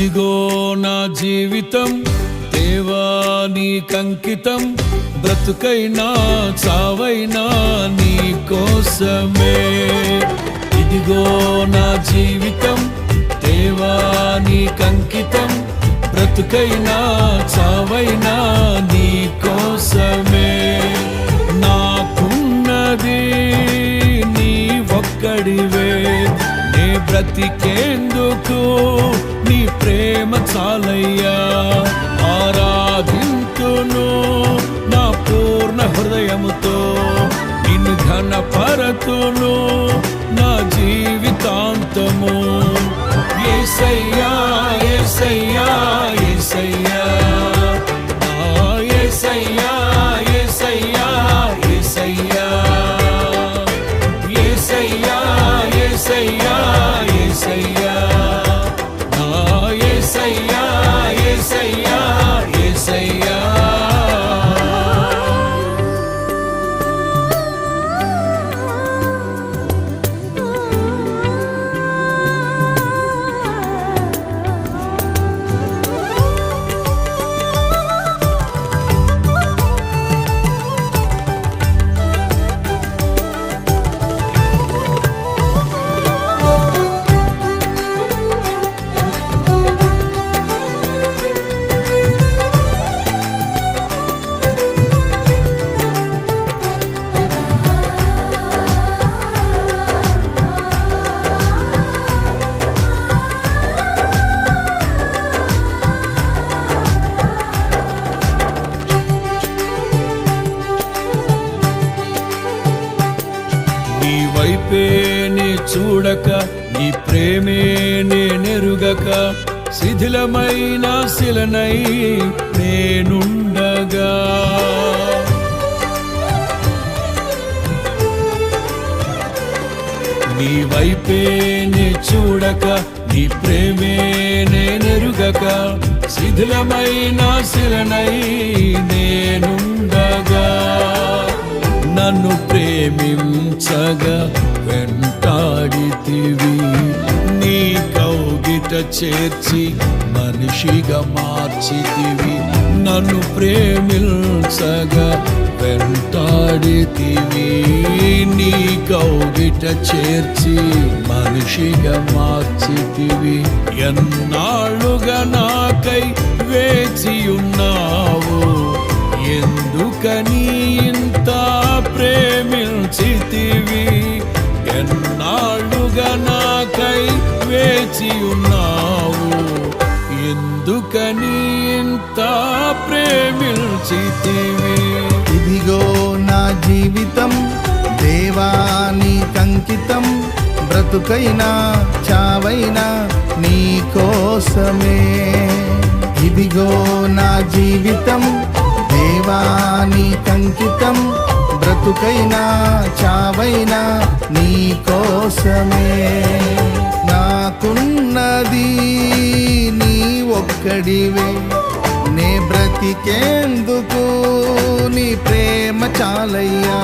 ఇదిగో నా జీవితం దేవా నీకంకితం, బ్రతుకైనా చావైనా నీ కోసమే. ఇదిగో నా జీవితం దేవా నీకంకితం, బ్రతుకైనా చావైనా నీ కోసమే. నాకున్నది నీ ఒక్కడివే, నే బ్రతికేందుకు నీ ప్రేమ చాలయ్యా. ఆరాధింతును నా పూర్ణ హృదయముతో, నిన్ను ఘనపరతును నా జీవితాంతము. యేసయ్యా యేసయ్యా యేసయ్యా, యేసయ్యా యేసయ్యా యేసయ్యా, యేసయ్యా యేసయ్యా యేసయ్యా, యేసయ్యా యేసయ్యా యేసయ్యా. నీ వైపే నే చూడక, నీ ప్రేమే నేనెరుగక, శిథిలమైన శిలనై నేనుండగా. నీ వైపే నే చూడక, నీ ప్రేమే నేనెరుగక, శిథిలమైన శిలనై నేనుండగా. నన్ను ప్రేమించగా వెంటాడితివి, నీ కౌగిట చేర్చి మనిషిగా మార్చితివి. నన్ను ప్రేమించగా వెంటాడితివి, నీ కౌగిట చేర్చి మనిషిగా మార్చితివి. ఎన్నాళ్ళుగా నాకై వేచియున్నావు, ఎందుకని ఇంత ప్రేమించితివి. ఎన్నాళ్ళుగా నాకై వేచియున్నావు, ఎందుకని ఇంత ప్రేమించితివి. ఇదిగో నా జీవితం దేవా నీకంకితం, బ్రతుకైనా చావైనా నీ కోసమే. ఇదిగో నా జీవితం దేవా నీకంకితం, బ్రతుకైనా చావైనా నీ కోసమే. నాకున్నది నీ ఒక్కడివే, నే బ్రతికేందుకు నీ ప్రేమ చాలయ్యా.